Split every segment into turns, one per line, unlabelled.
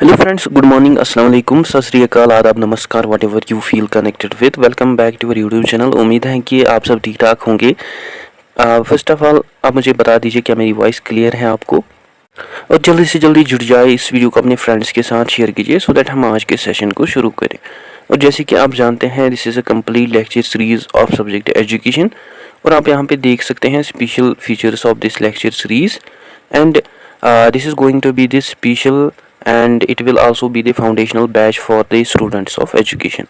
Hello friends, good morning, अस्सलाम वालेकुम, सत श्री अकाल, आदाब, नमस्कार, whatever you feel connected with. Welcome back to our YouTube channel. उम्मीद है कि आप सब ठीक ठाक होंगे। फर्स्ट ऑफ ऑल आप मुझे बता दीजिए क्या मेरी वॉइस क्लियर है आपको, और जल्दी से जल्दी जुड़ जाए, इस वीडियो को अपने फ्रेंड्स के साथ शेयर कीजिए सो दैट हम आज के सेशन को शुरू करें। और जैसे कि आप जानते हैं, this is a complete lecture series of subject education, और आप यहाँ पे देख सकते हैं special features of this lecture series, and this is going to be this special and it will also be the foundational batch for the students of education।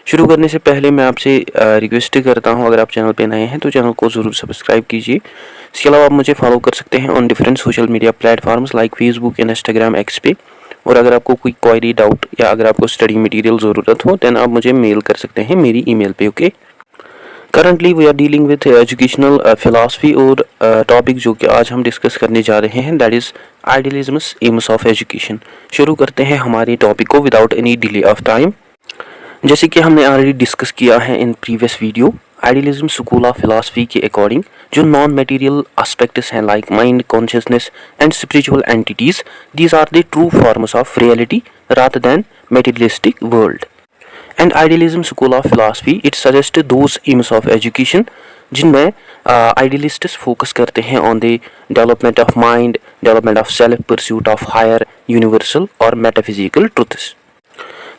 शुरू करने से पहले मैं आपसे रिक्वेस्ट करता हूं, अगर आप चैनल पे नए हैं तो चैनल को ज़रूर सब्सक्राइब कीजिए। इसके अलावा आप मुझे फॉलो कर सकते हैं on different social media platforms like Facebook, Instagram, x पे। और अगर आपको कोई क्वेरी, डाउट या अगर आपको स्टडी मटेरियल ज़रूरत हो दैन आप मुझे मेल कर सकते हैं मेरी ईमेल पे। Okay, currently we are dealing with educational philosophy, और टॉपिक जो कि आज हम डिस्कस करने जा रहे हैं that is idealism's aims of education. शुरू करते हैं हमारे टॉपिक को without any delay of time. जैसे कि हमने ऑलरेडी डिस्कस किया है in previous video, idealism school of philosophy के अकॉर्डिंग जो नॉन मटेरियल एस्पेक्ट्स हैं like mind, consciousness and spiritual entities, these are the true forms of reality rather than materialistic world. And idealism school of philosophy it suggest those aims of education जिनमें idealists focus करते हैं on the development of mind, development of self, pursuit of higher universal और metaphysical truths.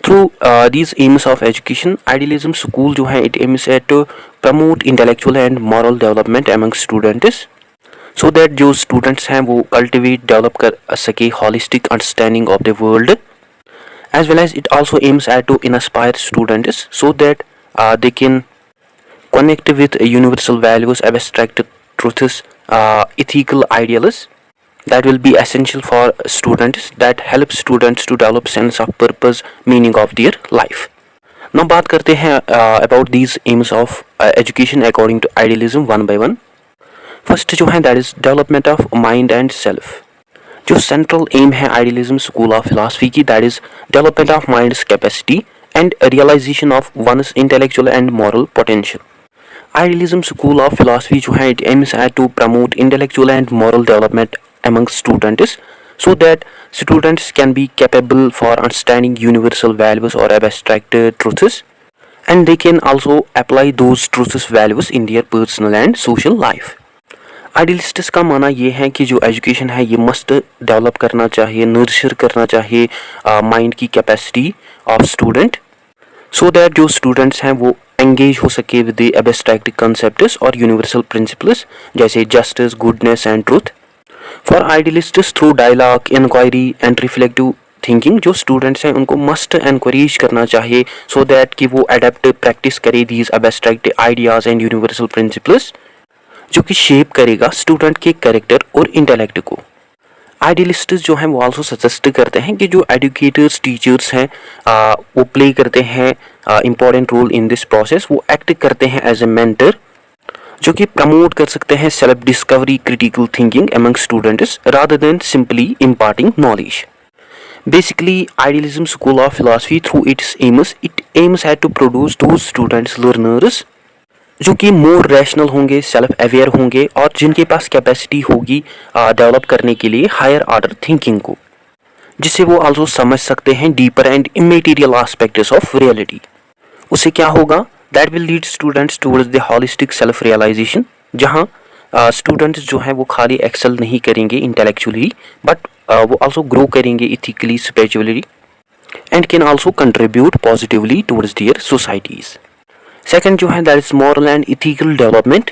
Through these aims of education, idealism school जो है it aims at to promote intellectual and moral development among students, so that जो students हैं वो cultivate, develop कर सके holistic understanding of the world, as well as it also aims at to inspire students so that they can connect with universal values, abstract truths, ethical ideals that will be essential for students, that help students to develop sense of purpose, meaning of their life. Now बात करते हैं about these aims of education according to idealism one by one. First जो है that is development of mind and self। जो central aim है idealism school of philosophy की that is development of mind's capacity and realisation of one's intellectual and moral potential. Idealism school of philosophy जो है it aims at to promote intellectual and moral development among students so that students can be capable for understanding universal values or abstract truths, and they can also apply those truths values in their personal and social life। आइडियलिस्ट्स का मानना ये है कि जो education है ये must develop करना चाहिए, नर्चर करना चाहिए माइंड की capacity of student, so that जो स्टूडेंट्स हैं वो एंगेज हो सके विद द एब्स्ट्रैक्ट कंसेप्ट्स और यूनिवर्सल प्रिंसिपल्स जैसे justice, goodness and truth. For idealists through dialogue, inquiry and reflective thinking जो स्टूडेंट्स हैं उनको मस्ट एनकरेज करना चाहिए सो दैट कि वो अडेप्ट, प्रैक्टिस करे these abstract ideas and universal principles जो कि शेप करेगा स्टूडेंट के कैरेक्टर और इंटेलेक्ट को। आइडियलिस्ट्स जो हैं वो आल्सो सजेस्ट करते हैं कि जो एजुकेटर्स, टीचर्स हैं वो प्ले करते हैं important role in this process. वो एक्ट करते हैं एज ए मेंटर जो कि प्रमोट कर सकते हैं self discovery, critical thinking among students rather than simply imparting knowledge. Basically idealism school of philosophy through its aims it aims at to produce those students, learners जो कि more rational होंगे, self aware होंगे और जिनके पास capacity होगी develop करने के लिए हायर ऑर्डर थिंकिंग को, जिससे वो आल्सो समझ सकते हैं deeper and immaterial aspects of reality. उससे क्या होगा, that will lead students towards the holistic self realisation, जहाँ स्टूडेंट्स जो हैं वो खाली एक्सेल नहीं करेंगे इंटेलेक्चुअली बट वो आल्सो ग्रो करेंगे ethically, spiritually and can also contribute positively towards their societies. Second जो है that is moral and ethical development.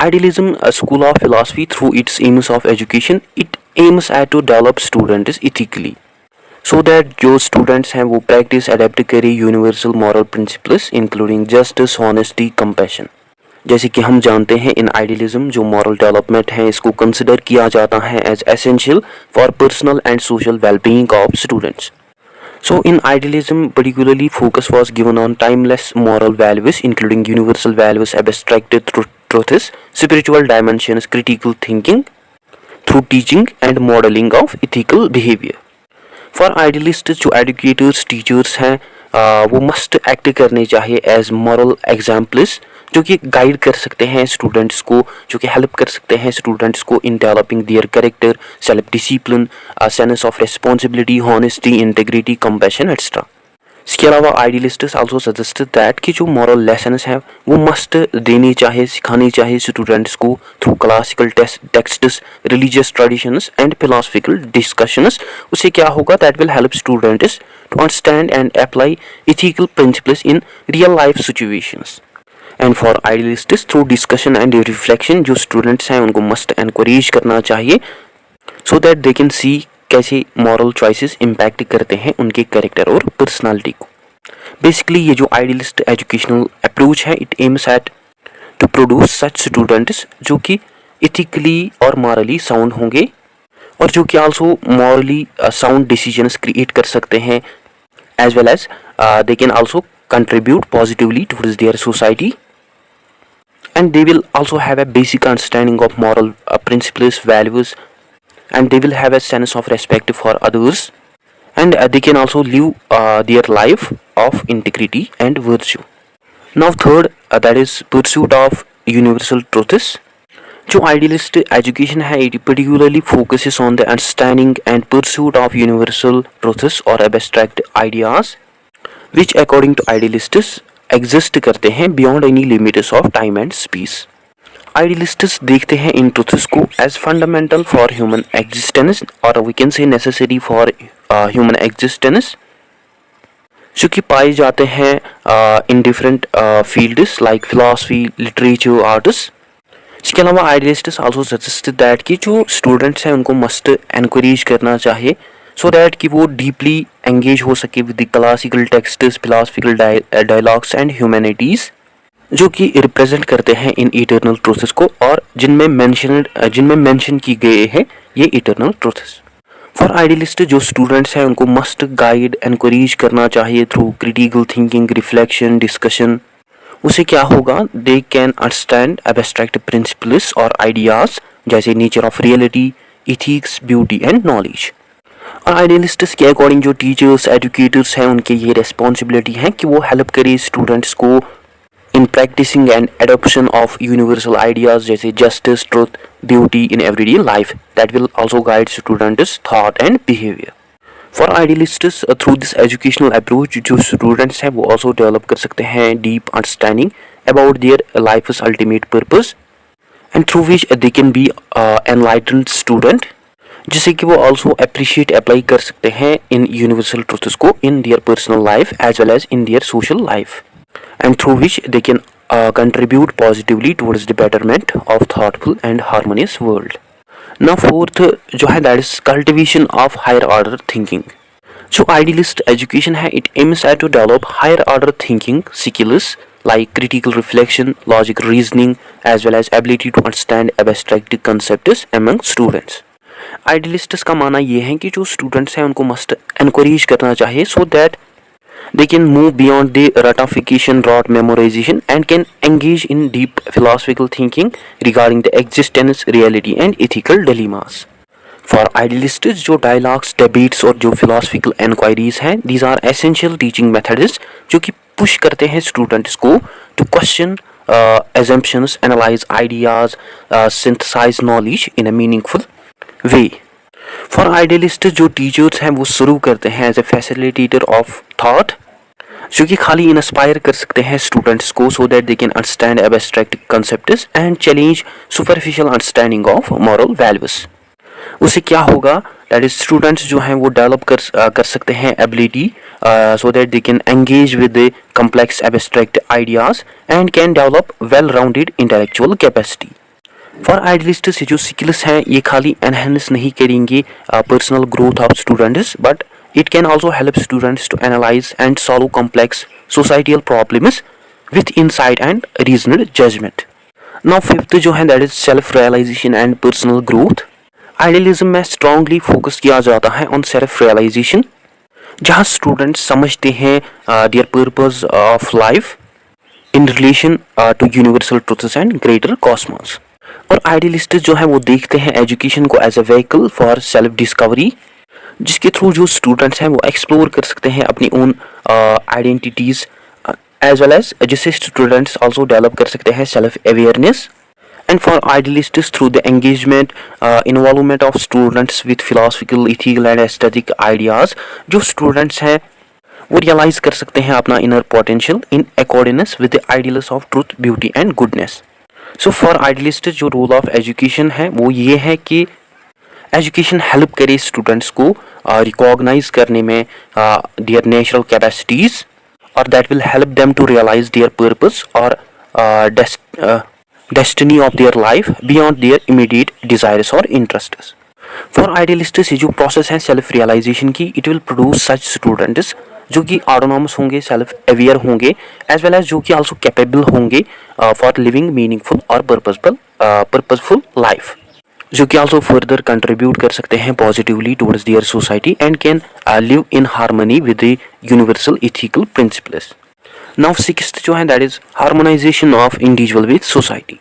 Idealism school of philosophy through its aims of education it aims at to develop students ethically so that जो students हैं वो practice, adopt करें universal moral principles including justice, honesty, compassion. जैसे कि हम जानते हैं in idealism जो मॉरल डेवलपमेंट है इसको कंसिडर किया जाता है as essential for personal and social wellbeing of students. So in idealism, particularly focus was given on timeless moral values, including universal values, abstract truths, spiritual dimensions, critical thinking, through teaching and modeling of ethical behavior. For idealists, जो educators, teachers हैं वो must act करने चाहिए as moral examples जो कि guide कर सकते हैं स्टूडेंट्स को, जो कि हेल्प कर सकते हैं स्टूडेंट्स को in developing their character, self discipline, sense of responsibility, honesty, integrity, compassion extra. इसके अलावा आइडियलिस्ट्स आल्सो सजेस्टेड दैट कि जो मॉरल लेसन्स हैं वो मस्ट देनी चाहिए, सिखानी चाहिए स्टूडेंट्स को through classical texts, religious traditions and philosophical discussions. उससे क्या होगा, that will help students to understand and apply ethical principles in real life situations. And for idealists through discussion and reflection, जो students हैं उनको must encourage करना चाहिए so that they can see कैसे moral choices impact करते हैं उनके character और पर्सनालिटी को। बेसिकली ये जो आइडियलिस्ट एजुकेशनल अप्रोच है, it aims at to produce such students जो कि इथिकली और मॉरली साउंड होंगे और जो कि also morally sound decisions create कर सकते हैं, as well as they can also contribute positively towards their society, and they will also have a basic understanding of moral principles, values, and they will have a sense of respect for others, and they can also live their life of integrity and virtue. Now third, that is pursuit of universal truths. जो idealist education है, it particularly focuses on the understanding and pursuit of universal truths or abstract ideas which according to idealists exist करते हैं beyond any limits of time and space. Idealists देखते हैं in truths को as fundamental for human existence और we can say necessary for human existence, जो कि पाए जाते हैं in different fields like philosophy, literature, arts. इसके अलावा आइडियलिस्ट्स आल्सो सजेस्ट दैट कि जो स्टूडेंट्स हैं उनको मस्ट एनकरेज करना चाहिए सो दैट कि वो डीपली एंगेज हो सके with the classical texts, philosophical dialogues and humanities, जो कि रिप्रेजेंट करते हैं इन इटर्नल ट्रूथ्स को और जिनमें मेंशन की गए हैं ये इटर्नल ट्रूथ्स। फॉर आइडियलिस्ट जो स्टूडेंट्स हैं उनको मस्ट गाइड एनकरेज करना चाहिए through critical thinking, reflection, discussion. उसे क्या होगा, दे कैन अंडरस्टैंड एब्स्ट्रैक्ट प्रिंसिपल्स और आइडियाज जैसे nature of reality, ethics, beauty and knowledge. और आइडियलिस्ट्स के अकॉर्डिंग जो टीचर्स, एजुकेटर्स हैं उनकी ये रिस्पॉन्सिबिलिटी है कि वो हेल्प करे स्टूडेंट्स को in practising and adoption of universal ideas जैसे justice, truth, beauty in everyday life that will also guide students thought and behaviour. For idealists through this educational approach जो स्टूडेंट्स हैं वो also develop कर सकते हैं deep understanding about their life's ultimate purpose and through which they can be enlightened student, जिससे कि वो also appreciate apply कर सकते हैं इन यूनिवर्सल ट्रुथ्स को in their personal life as well as in their social life and through which they can contribute positively towards the betterment of thoughtful and harmonious world. Now fourth जो है that is cultivation of higher order thinking. जो idealist education है, it aims at to develop higher order thinking skills like critical reflection, logical reasoning, as well as ability to understand abstract concepts among students. आइडियलिस्ट्स का मानना ये है कि जो students हैं उनको मस्ट एनकरेज करना चाहिए so that they can move beyond the रटाफिकेशन, rote memorization and can engage in deep philosophical thinking regarding the existence, reality and ethical dilemmas. For idealists जो डायलॉग्स, डिबेट्स और जो फिलोसफिकल इंक्वायरीज हैं, these are essential teaching methods जो कि push करते हैं students को to question assumptions, analyze ideas, synthesize knowledge in a meaningful way. For idealists जो टीचर्स हैं वो शुरू करते हैं as a facilitator of thought, जो कि खाली इंस्पायर कर सकते हैं स्टूडेंट्स को so that they can understand abstract concepts and challenge superficial understanding of moral values. उससे क्या होगा दैट इज स्टूडेंट्स जो हैं वो डेवलप कर सकते हैं ability so that they can engage with the complex abstract ideas and can develop well-rounded intellectual capacity. For idealists जो skills हैं ये खाली enhance नहीं करेंगे personal growth of students, but it can also help students to analyze and solve complex societal problems with insight and reasoned judgment. Now fifth जो है that is self-realization and personal growth. Idealism में strongly focus किया जाता है on self-realization, जहाँ students समझते हैं their purpose of life in relation to universal truths and greater cosmos. और आइडियलिस्ट जो है वो देखते हैं एजुकेशन को as a vehicle for self discovery, जिसके थ्रू जो स्टूडेंट्स हैं वो एक्सप्लोर कर सकते हैं अपनी own identities as well as जिससे स्टूडेंट्स आल्सो डेवलप कर सकते हैं self awareness. And for idealists, through the engagement, involvement of students with philosophical, ethical and aesthetic ideas, जो students हैं वो realize कर सकते हैं अपना inner potential in accordance with the ideals of truth, beauty and goodness. So for idealists जो role of education है वो ये है कि education help करे students को recognize करने में their natural capacities, or that will help them to realize their purpose or destiny of their life beyond their immediate desires or interests. For idealists ये जो process है self realization की, it will produce such students जो कि autonomous होंगे, self aware होंगे, as well as जो कि also capable होंगे for living meaningful or purposeful life, जो कि also further contribute कर सकते हैं positively towards their society and can live in harmony with the universal ethical principles. Now sixth जो है that is harmonization of individual with society.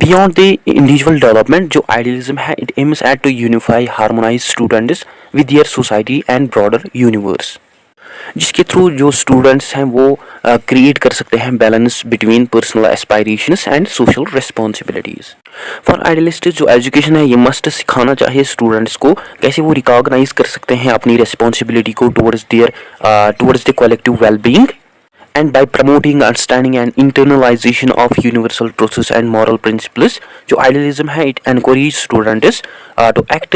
Beyond the individual development, जो idealism है it aims at to unify, harmonize students with their society and broader universe, जिसके through जो students हैं वो create कर सकते हैं balance between personal aspirations and social responsibilities. For idealist जो एजुकेशन है ये मस्ट सिखाना चाहिए स्टूडेंट्स को कैसे वो रिकॉग्नाइज कर सकते हैं अपनी रिस्पॉन्सिबिलिटी को towards the collective wellbeing, and by promoting understanding and internalization of universal truths and moral principles, जो idealism है it encourages students to act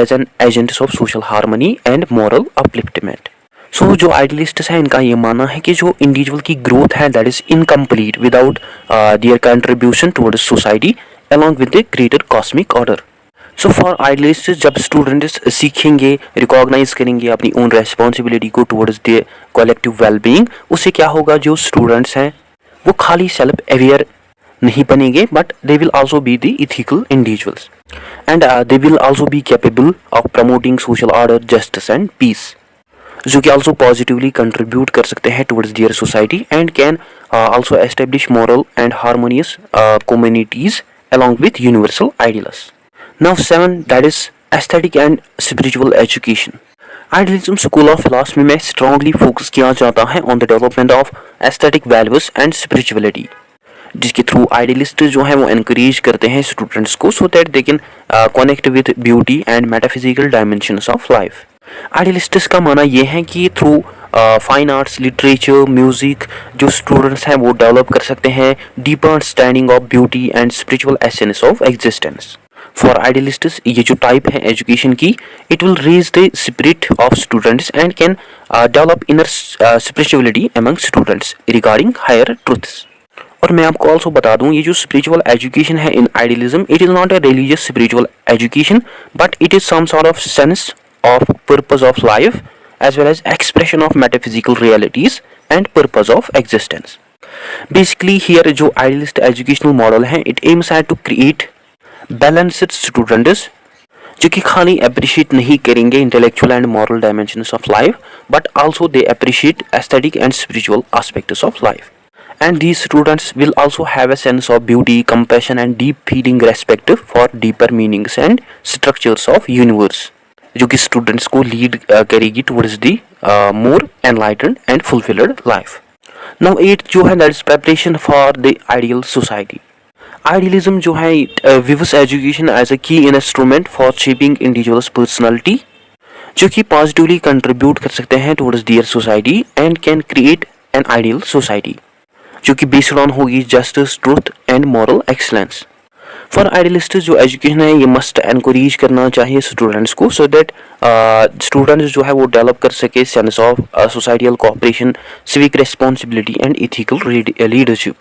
as an agents of social harmony and moral upliftment. So जो idealists हैं इनका ये मानना है कि जो इंडिविजुअल की ग्रोथ है that is incomplete without their contribution towards society along with the greater cosmic order. So for idealist जब स्टूडेंट्स सीखेंगे, रिकॉग्नाइज करेंगे अपनी ओन रेस्पॉन्सिबिलिटी को टुवर्ड्स द कलेक्टिव वेलबींग, उससे क्या होगा जो स्टूडेंट्स हैं वो खाली सेल्फ अवेयर नहीं बनेंगे but they will also be the ethical individuals and they will also be capable of promoting social order, justice and peace, जो कि आल्सो पॉजिटिवली कंट्रीब्यूट कर सकते हैं towards their society and can also establish moral and harmonious communities along with universal ideals. Now 7 that is aesthetic and spiritual education. Idealism School of Philosophy में strongly focus किया जाता है on the development of aesthetic values and spirituality, जिसके through idealist जो है वो encourage करते हैं स्टूडेंट्स को so that they can connect with beauty and metaphysical dimensions of life. आइडियलिस्ट्स का मानना ये है कि through fine arts, literature, music जो स्टूडेंट्स हैं वो डेवलप कर सकते हैं deeper understanding of beauty and spiritual essence of existence. For idealists ये जो टाइप है एजुकेशन की, it will raise the spirit of students and can develop inner spirituality among students regarding higher truths. और मैं आपको ऑल्सो बता दूं ये जो स्पिरिचुअल एजुकेशन है in idealism, it is not a religious spiritual education but it is some sort of sense of purpose of life as well as expression of metaphysical realities and purpose of existence. Basically here जो idealist educational model है it aims at to create balanced students जो कि खाली appreciate नहीं करेंगे intellectual and moral dimensions of life but also they appreciate aesthetic and spiritual aspects of life. And these students will also have a sense of beauty, compassion and deep feeling respect for deeper meanings and structures of universe, जो कि students को lead करेगी towards the more enlightened and fulfilled life. Now 8 जो है that is preparation for the ideal society. Idealism जो है views education as a key instrument for shaping individuals personality, जो कि पॉजिटिवली कंट्रीब्यूट कर सकते हैं towards their society and can create an ideal society जो कि बेस्ड ऑन होगी justice, truth and moral excellence. For idealist जो एजुकेशन है ये मस्ट एनकरेज करना चाहिए स्टूडेंट्स को सो दैट स्टूडेंट्स जो है वो डेवलप कर सके sense of societal cooperation, civic responsibility and ethical leadership.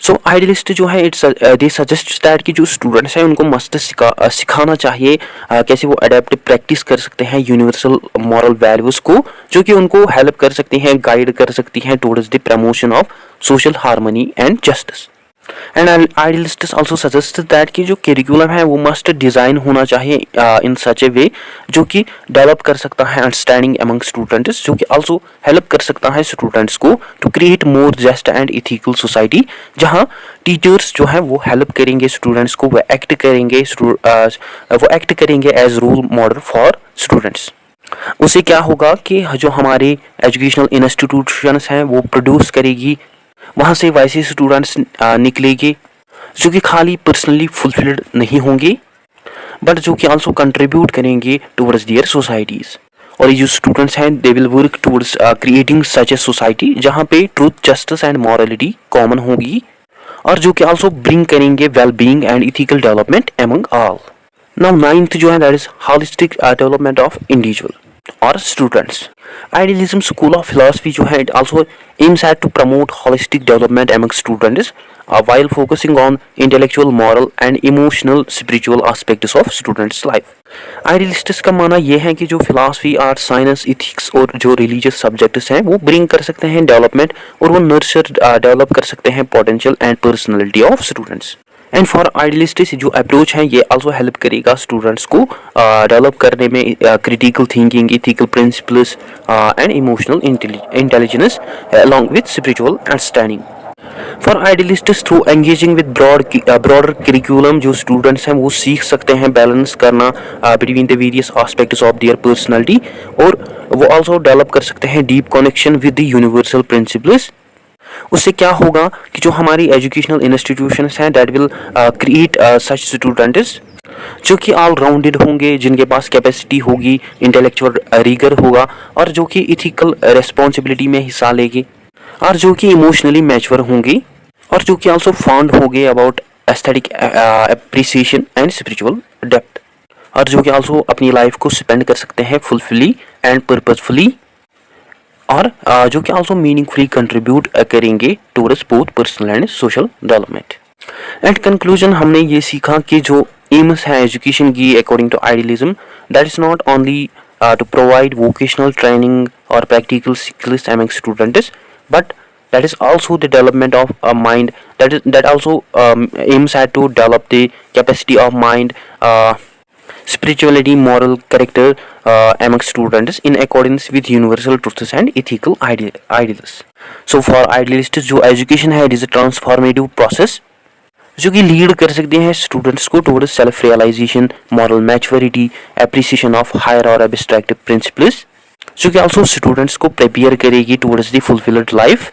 So idealist जो है इट्स दे सजेस्ट दैट कि जो स्टूडेंट्स हैं उनको मस्ट सिखाना चाहिए कैसे वो अडेप्ट प्रैक्टिस कर सकते हैं यूनिवर्सल मॉरल वैल्यूज़ को, जो कि उनको हेल्प कर सकती हैं, गाइड कर सकती हैं towards the promotion of social harmony and justice. And idealists also suggest that कि जो करिकुलम है वो मस्ट डिज़ाइन होना चाहिए इन सच ए वे जो कि डेवलप कर सकता है अंडरस्टैंडिंग अमंग स्टूडेंट्स, जो कि आल्सो हेल्प कर सकता है स्टूडेंट्स को to create more just and ethical society, जहां टीचर्स जो है वो हेल्प करेंगे स्टूडेंट्स को, वो एक्ट करेंगे as role model for students. उससे क्या होगा कि जो हमारे एजुकेशनल इंस्टीट्यूशंस हैं वो प्रोड्यूस करेगी, वहाँ से वैसे स्टूडेंट्स निकलेंगे जो कि खाली पर्सनली फुलफिल्ड नहीं होंगे बट जो कि आल्सो कंट्रीब्यूट करेंगे टुवर्ड्स देयर सोसाइटीज़। और ये जो स्टूडेंट्स हैं they will work towards creating such a society जहाँ पे truth, justice and morality common होगी और जो कि आल्सो ब्रिंग करेंगे well being and ethical development among all. Now ninth जो है that is holistic development of individual और students. Idealism School of Philosophy जो है it also aims at to promote holistic development among students while focusing on intellectual, moral and emotional spiritual aspects of students' life. Idealists का मानना यह है कि जो philosophy, art, science, ethics और जो रिलीजियस सब्जेक्ट्स हैं वो ब्रिंग कर सकते हैं डेवलपमेंट और वो नर्चर डेवलप कर सकते हैं potential and personality of students. And for idealistic जो अप्रोच है ये आल्सो हेल्प करेगा स्टूडेंट्स को डेवलप करने में critical thinking, ethical principles and emotional intelligence along with spiritual understanding. For idealists through engaging with broader curriculum जो students हैं वो सीख सकते हैं बैलेंस करना between the various aspects of their personality और वो आल्सो डेवलप कर सकते हैं deep connection with the universal principles. उससे क्या होगा कि जो हमारी एजुकेशनल इंस्टीट्यूशंस हैं that will create such students जो कि ऑल राउंडेड होंगे, जिनके पास कैपेसिटी होगी, इंटेलेक्चुअल रीगर होगा और जो कि इथिकल रिस्पॉन्सिबिलिटी में हिस्सा लेंगे और जो कि इमोशनली मैच्योर होंगे और जो कि आल्सो फॉन्ड होंगे about aesthetic appreciation and spiritual depth और जो कि आल्सो अपनी लाइफ को स्पेंड कर सकते हैं फुलफिली एंड पर्पसफुली और जो कि आल्सो मीनिंगफुली कंट्रीब्यूट करेंगे towards both personal and social development. And conclusion हमने ये सीखा कि जो एम्स है एजुकेशन की according to idealism that is not only to provide vocational training और practical skills among students but that is also the development of a mind that also aims at to develop the capacity of mind, spirituality, moral character among students in accordance with universal truths and ethical ideals. So for idealists जो education है it is a transformative process जो कि lead कर सकते हैं students को towards self realisation, moral maturity, appreciation of higher और abstract principles जो कि आल्सो स्टूडेंट्स को प्रिपेयर करेगी टुवर्ड्स द फुलफिल्ड लाइफ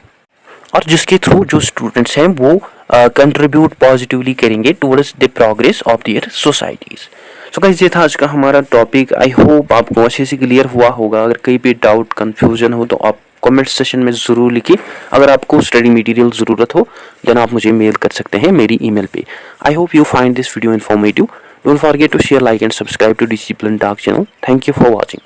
और जिसके थ्रू जो स्टूडेंट्स हैं वो कंट्रीब्यूट पॉजिटिवली करेंगे towards the progress of their societies. So guys ये था आज का हमारा टॉपिक। आई होप आपको अच्छे से क्लियर हुआ होगा। अगर कहीं पे डाउट कंफ्यूजन हो तो आप कमेंट सेशन में ज़रूर लिखिए। अगर आपको स्टडी मटेरियल ज़रूरत हो देन आप मुझे मेल कर सकते हैं मेरी ईमेल पे। I hope you find this video informative. Don't forget to share, like and subscribe to Discipline Talk channel. Thank you for watching.